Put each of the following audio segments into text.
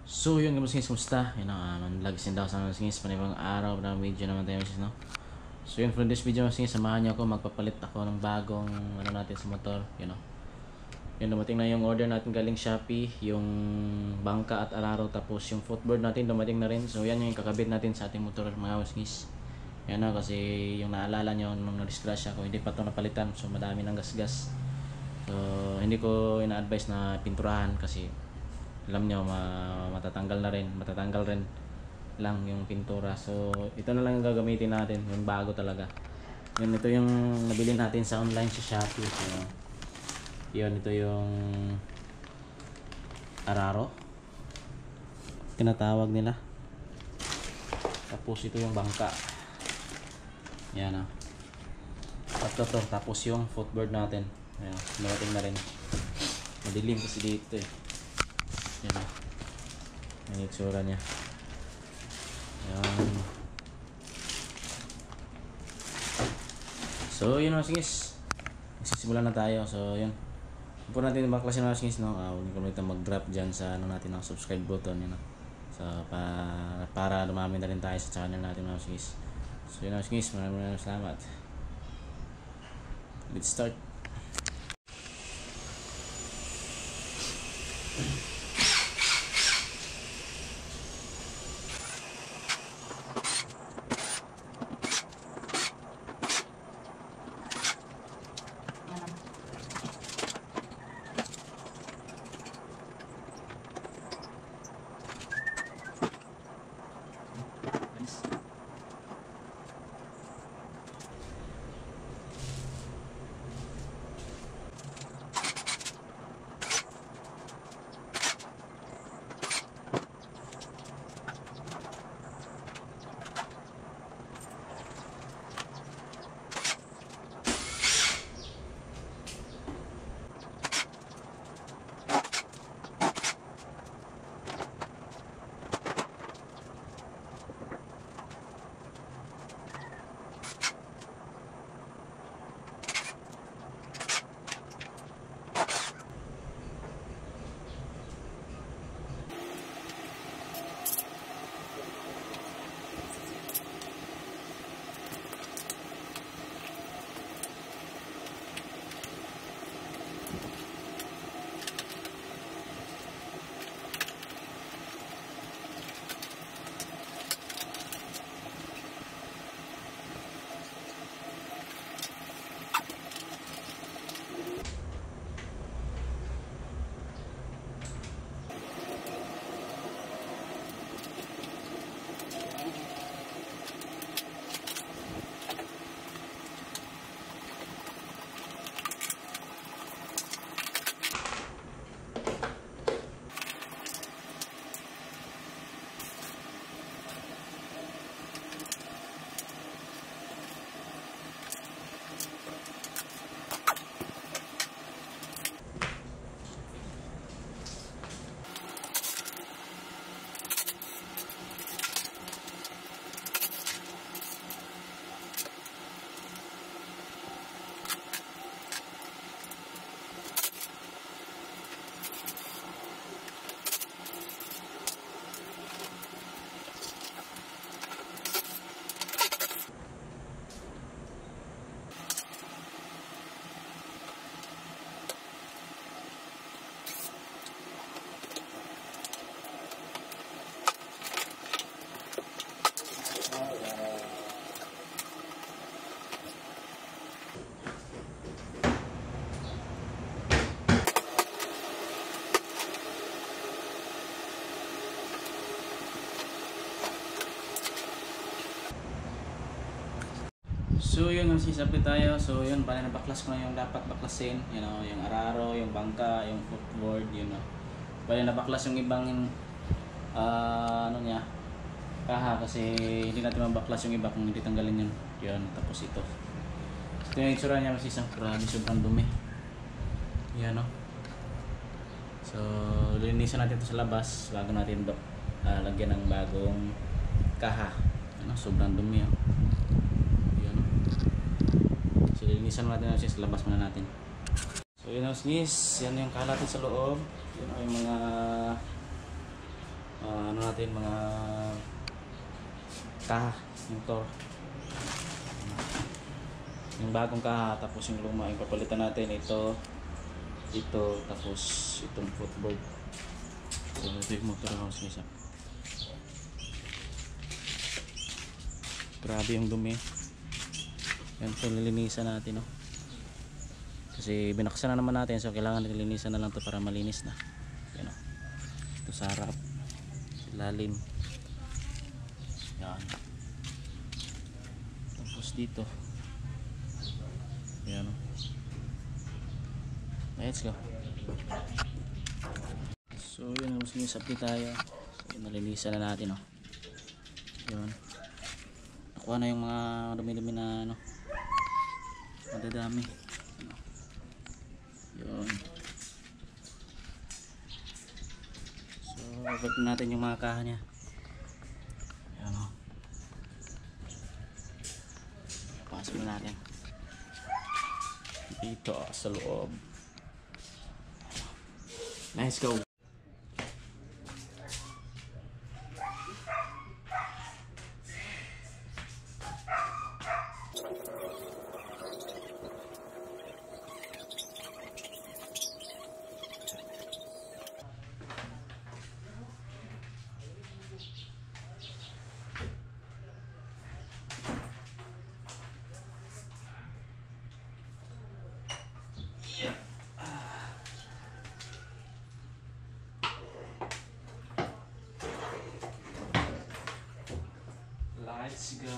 So yun guys, kumusta? Yun ang manlag sin daw sa mga singis panibang araw na video naman tayo guys, no? So yun, for this video mga singis, samahan niyo ako, magpapalit ako ng bagong ano natin sa motor, you know. Yun, dumating na yung order natin galing Shopee, yung bangka at araro, tapos yung footboard natin dumating na rin. So yan yung kakabit natin sa ating motor mga singis. Yan na, kasi yung naalala nyo nung na-disgrasya ko, hindi pa ito napalitan, so madami ng gasgas. So hindi ko ina-advise na pinturahan kasi alam nyo matatanggal rin lang yung pintura. So ito na lang yung gagamitin natin, yung bago talaga. Yun, ito yung nabili natin sa online sa Shopee. So yun, ito yung araro tinatawag nila, tapos ito yung bangka, yan ah. Tatlo to, tapos yung footboard natin, ayan, dumating na rin. Madilim kasi dito eh. Yan o, yung itsura nya. Yan. So yun mga singis, magsisimula na tayo. So yun, kung natin baklasin mga singis, no? Huwag niyo kalimutan mag-drop dyan sa ano natin, ang subscribe button, yun, no? So para dumami na rin tayo sa channel natin mga singis. So yun mga singis, maraming salamat. Let's start. So yun, nagsisapit tayo. So yun, bali na baklas ko na yung dapat baklasin, you know, yung araro, yung bangka, yung footboard, you know. Bali na baklas yung ibang ano niya, kaha, kasi hindi natin mabaklas yung iba kung hindi tanggalin yun. Yun, tapos ito. Ito yung itsura niya kasi grabe, sobrang dumi. Yan, no. So linisan natin ito sa labas bago natin lagyan ng bagong kaha. Ano, sobrang dumi, oh. So linisan natin na siya, sa labas muna natin. So yun ang snis, yan yung kalat sa loob. Yun yung mga natin mga kaha, yung tor, yung bagong kaha, tapos yung luma, yung papalitan natin ito, tapos itong footboard. So ito yung motor house guys. Grabe yung dumi. Yan, so lilinisan natin, no? Kasi binaksan na naman natin, so kailangan nilinisan na lang to para malinis na. Yan, no? Ito sa harap, lalim. Yan. Tapos dito. Yan, no? Let's go. So yun, mas update tayo. So, nalinisan na natin, no? Yun. Nakuha na yung mga dumi-dumi na ano, madadami. Yun. So balik natin yung mga kaha niya. Yan, o. Pasok na natin dito sa loob. Let's go. Let's go.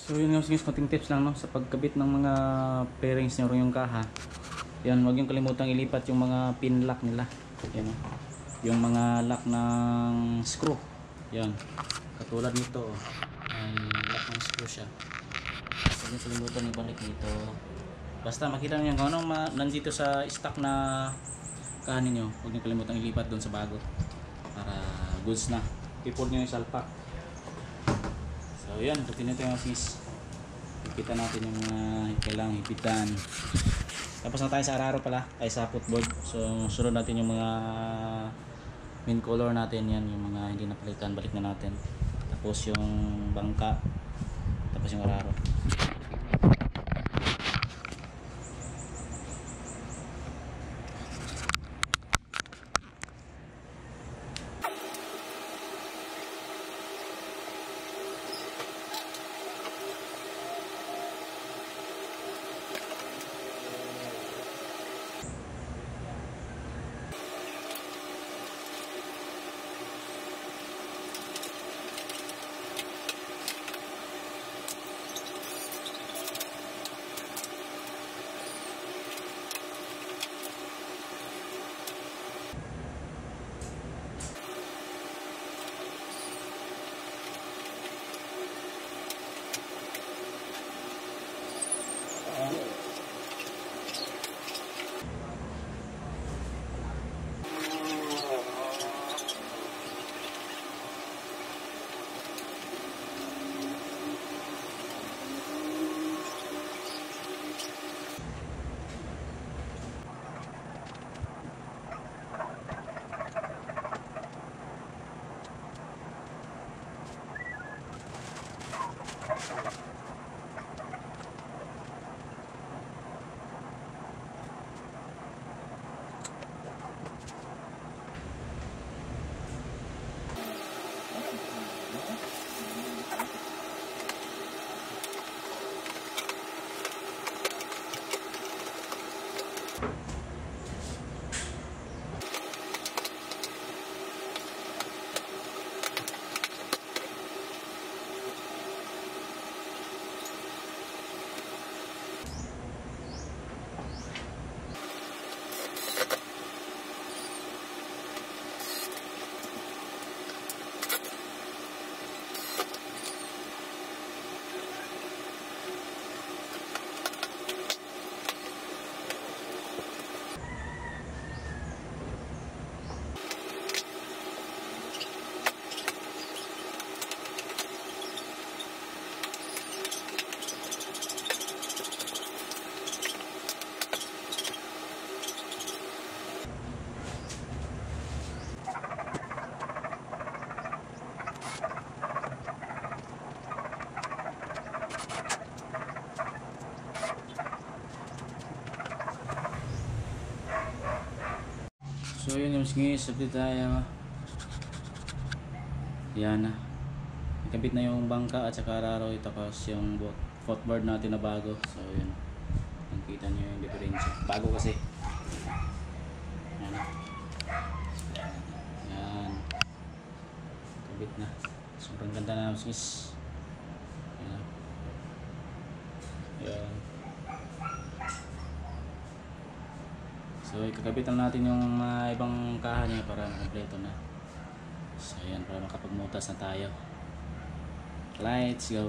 So yun nga guys, konting tips lang, no, sa pagkabit ng mga pairings nyo yung kaha. Yan, huwag yung kalimutang ilipat yung mga pin lock nila. Yan, no? Yung mga lock ng screw. Yan, katulad nito, lock ng screw siya. Huwag yung kalimutan ibalik dito. Basta makita nyo kung anong nandito sa stock na kaha ninyo, huwag yung kalimutan ilipat doon sa bago para goods na. Ipod nyo yung salpak. So yan, continue tayo mga sis. Hipitan natin yung mga kailangang hipitan. Tapos na tayo sa araro pala, ay sa footboard. So sunod natin yung mga main color natin, yan yung mga hindi napalitan, balik na natin. Tapos yung bangka, tapos yung araro. So yun yung ngis, update tayo. Yan na. Nakabit na yung bangka at saka araro, tapos yung footboard natin na bago. So yun. Nakikita nyo yung diferensya. Bago kasi. Yan na. Yan. Nakabit na. Sobrang ganda na yung ngis. Yan. Yan. So ikakabitan natin yung ibang kaha niya para kompleto na. So ayan, para makapagmutas na tayo. Let's go.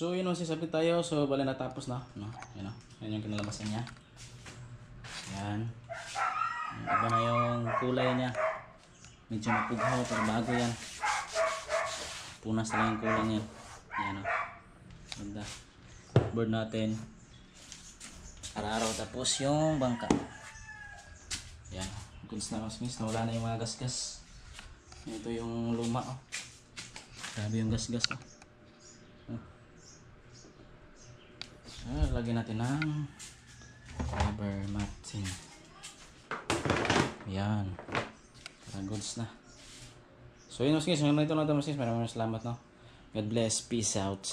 So yun ang sisabit tayo. So bali natapos na, no? Yan, no? Yan yung kinalabasan niya. Yan. Iba na yung kulay niya. Medyo mapughaw pero bago yan. Punas na lang yung kulang yan. Yan, no? Ganda. Board natin. Araro, tapos yung bangka. Yan. Goods na mas miss. Nawala na yung mga gasgas. Ito yung luma, oh. Grabe yung gasgas, oh. Lagyan natin ng fiber matting. Yan. Para goods na. So yun, mas guys. Ngayon ito lang ito, mas guys. Maraming salamat, no? God bless. Peace out.